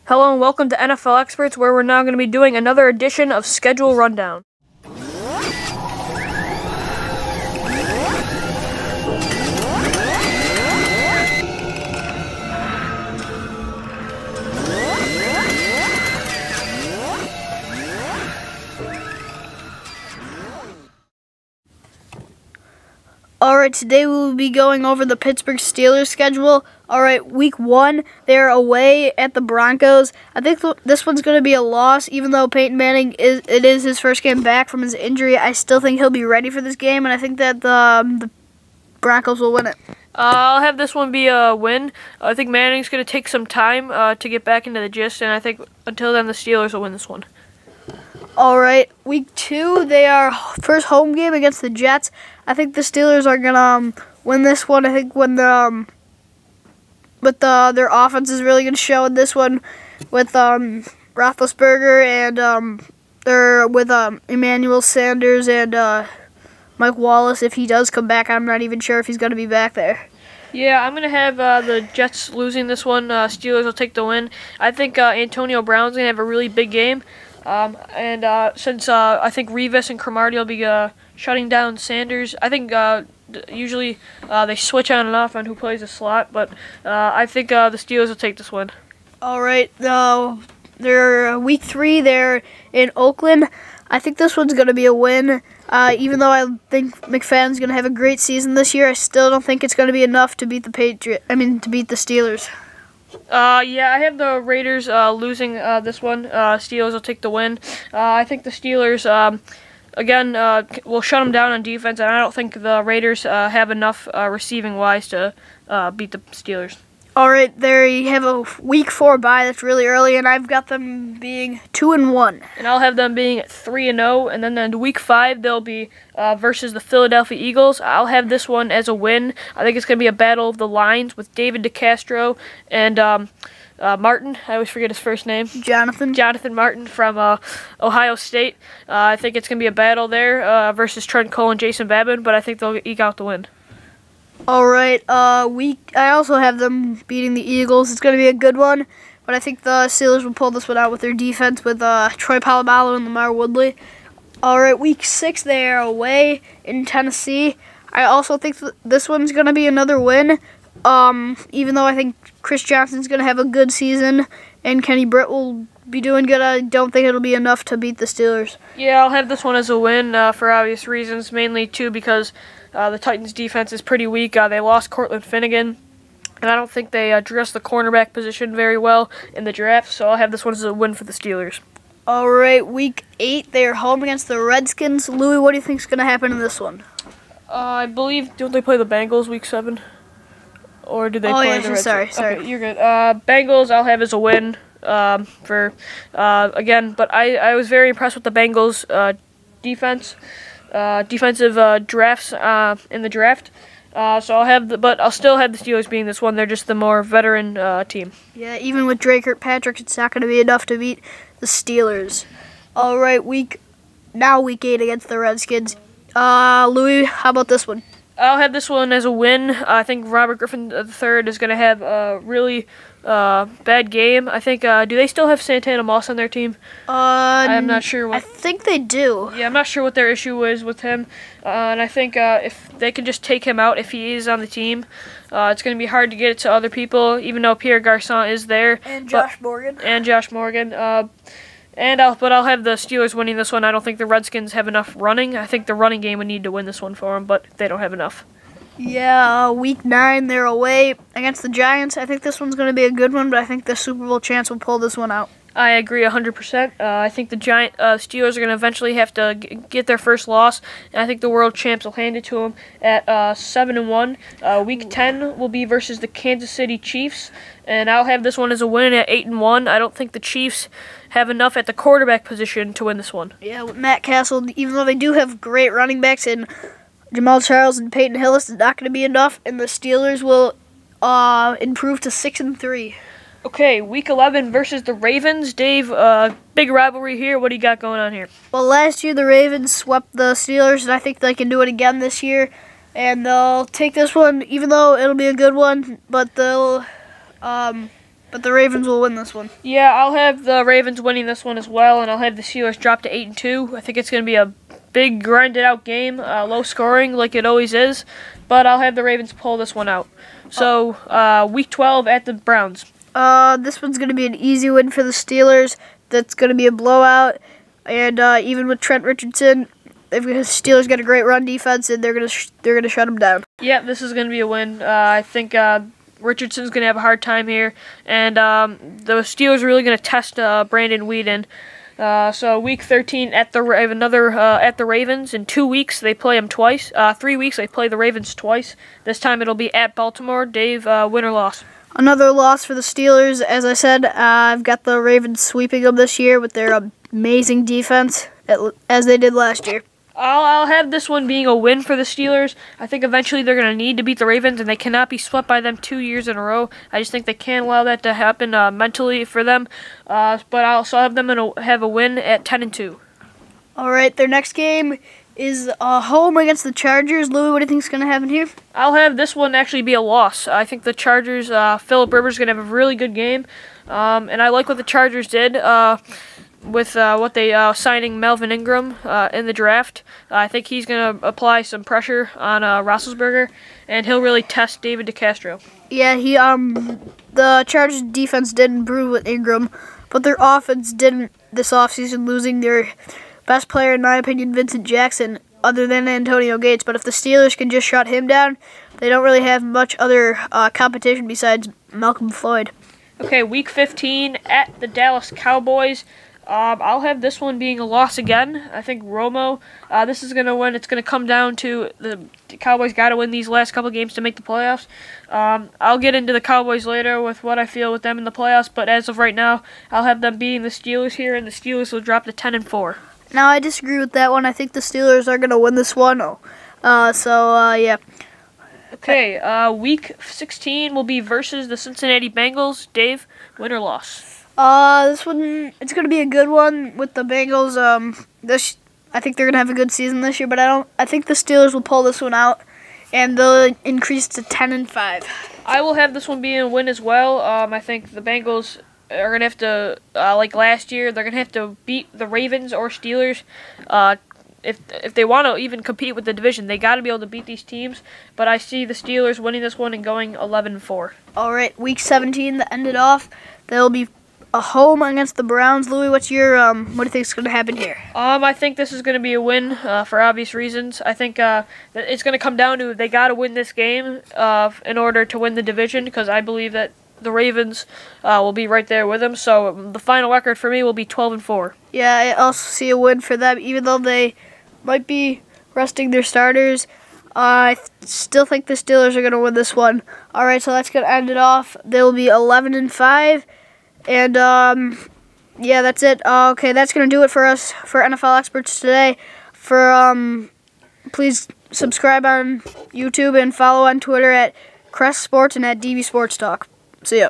Hello and welcome to NFL Experts, where we're now going to be doing another edition of Schedule Rundown. Alright, today we will be going over the Pittsburgh Steelers schedule. Alright, week 1, they're away at the Broncos. I think this one's going to be a loss, even though Peyton Manning is his first game back from his injury. I still think he'll be ready for this game, and I think that the Broncos will win it. I'll have this one be a win. I think Manning's going to take some time to get back into the gist, and I think until then the Steelers will win this one. Alright, week 2, they are first home game against the Jets. I think the Steelers are going to win this one. I think when their offense is really going to show in this one with Roethlisberger and they're with Emmanuel Sanders and Mike Wallace. If he does come back, I'm not even sure if he's going to be back there. Yeah, I'm going to have the Jets losing this one. Steelers will take the win. I think Antonio Brown's going to have a really big game. Since I think Revis and Cromartie will be shutting down Sanders, I think usually they switch on and off on who plays the slot, but I think the Steelers will take this win. All right, they're week 3. They're in Oakland. I think this one's going to be a win. Even though I think McFadden's going to have a great season this year, I still don't think it's going to be enough to beat the Steelers. Yeah, I have the Raiders losing this one. Steelers will take the win. I think the Steelers, again, will shut them down on defense, and I don't think the Raiders have enough receiving-wise to beat the Steelers. All right, there you have a week 4 bye. That's really early, and I've got them being 2-1. And I'll have them being 3-0, and then in week 5 they'll be versus the Philadelphia Eagles. I'll have this one as a win. I think it's going to be a battle of the lines with David DeCastro and Martin. I always forget his first name. Jonathan Martin from Ohio State. I think it's going to be a battle there versus Trent Cole and Jason Babin, but I think they'll eke out the win. All right, I also have them beating the Eagles. It's going to be a good one, but I think the Steelers will pull this one out with their defense with Troy Polamalu and Lamar Woodley. All right, week 6, they are away in Tennessee. I also think this one's going to be another win, even though I think Chris Johnson's going to have a good season and Kenny Britt will be doing good. I don't think it'll be enough to beat the Steelers. Yeah, I'll have this one as a win for obvious reasons, mainly too because the Titans' defense is pretty weak. They lost Cortland Finnegan, and I don't think they addressed the cornerback position very well in the draft, so I'll have this one as a win for the Steelers. All right, week 8, they are home against the Redskins. Louie, what do you think is going to happen in this one? I believe, don't they play the Bengals week 7? Or do they play the Redskins? Sorry. Okay, you're good. Bengals I'll have as a win again, but I was very impressed with the Bengals defense. Defensive drafts in the draft. So I'll still have the Steelers being this one. They're just the more veteran team. Yeah, even with Drake Kirkpatrick, it's not going to be enough to beat the Steelers. All right, week 8 against the Redskins. Louie, how about this one? I'll have this one as a win. I think Robert Griffin III is going to have a really bad game. I think, do they still have Santana Moss on their team? I'm not sure. I think they do. Yeah, I'm not sure what their issue is with him. And I think if they can just take him out if he is on the team, it's going to be hard to get it to other people, even though Pierre Garçon is there. And Josh Morgan. But I'll have the Steelers winning this one. I don't think the Redskins have enough running. I think the running game would need to win this one for them, but they don't have enough. Yeah, week 9, they're away against the Giants. I think this one's going to be a good one, but I think the Super Bowl chance will pull this one out. I agree 100%. I think the Steelers are going to eventually have to get their first loss, and I think the world champs will hand it to them at 7-1. Week 10 will be versus the Kansas City Chiefs, and I'll have this one as a win at 8-1. I don't think the Chiefs have enough at the quarterback position to win this one. Yeah, with Matt Castle, even though they do have great running backs and Jamal Charles and Peyton Hillis, is not going to be enough, and the Steelers will improve to 6-3. Okay, week 11 versus the Ravens. Dave, big rivalry here. What do you got going on here? Well, last year the Ravens swept the Steelers, and I think they can do it again this year. And they'll take this one, even though it'll be a good one, but they'll But the Ravens will win this one. Yeah, I'll have the Ravens winning this one as well, and I'll have the Steelers drop to 8-2. I think it's going to be a big, grinded-out game, low scoring like it always is, but I'll have the Ravens pull this one out. So, Week 12 at the Browns. This one's going to be an easy win for the Steelers. That's going to be a blowout, and even with Trent Richardson, the Steelers got a great run defense, and they're gonna shut them down. Yeah, this is going to be a win. I think Richardson's going to have a hard time here, and the Steelers are really going to test Brandon Weeden. So Week 13 at the Ravens. In 2 weeks they play them twice. 3 weeks they play the Ravens twice. This time it'll be at Baltimore. Dave, win or loss? Another loss for the Steelers. As I said, I've got the Ravens sweeping them this year with their amazing defense, as they did last year. I'll have this one being a win for the Steelers. I think eventually they're going to need to beat the Ravens, and they cannot be swept by them 2 years in a row. I just think they can't allow that to happen mentally for them. But I'll also have them have a win at 10-2. All right, their next game is home against the Chargers. Louie, what do you think is going to happen here? I'll have this one actually be a loss. I think the Chargers, Phillip Rivers is going to have a really good game. And I like what the Chargers did. With what they signing Melvin Ingram in the draft. I think he's going to apply some pressure on Roethlisberger, and he'll really test David DeCastro. Yeah, the Chargers defense did improve with Ingram, but their offense didn't this offseason, losing their best player, in my opinion, Vincent Jackson, other than Antonio Gates. But if the Steelers can just shut him down, they don't really have much other competition besides Malcolm Floyd. Okay, Week 15 at the Dallas Cowboys. I'll have this one being a loss again. I think Romo, this is going to win. It's going to come down to the Cowboys got to win these last couple games to make the playoffs. I'll get into the Cowboys later with what I feel with them in the playoffs, but as of right now, I'll have them beating the Steelers here, and the Steelers will drop to 10-4. Now, I disagree with that one. I think the Steelers are going to win this one. Yeah. Okay, Week 16 will be versus the Cincinnati Bengals. Dave, win or loss? This one, it's going to be a good one with the Bengals. I think they're going to have a good season this year, but I think the Steelers will pull this one out, and they'll increase to 10-5. I will have this one being a win as well. I think the Bengals are going to have to, like last year, they're going to have to beat the Ravens or Steelers. If they want to even compete with the division, they got to be able to beat these teams. But I see the Steelers winning this one and going 11-4. All right, Week 17 to end it off, they'll be a home against the Browns. Louie, what do you think is going to happen here? I think this is going to be a win for obvious reasons. I think it's going to come down to they got to win this game in order to win the division, because I believe that the Ravens will be right there with them. So the final record for me will be 12-4. Yeah, I also see a win for them, even though they might be resting their starters. I still think the Steelers are going to win this one. All right, so that's going to end it off. They'll be 11-5. And, yeah, that's it. Okay, that's going to do it for us, for NFL Experts today. Please subscribe on YouTube and follow on Twitter at Crest Sports and at DV Sports Talk. See ya.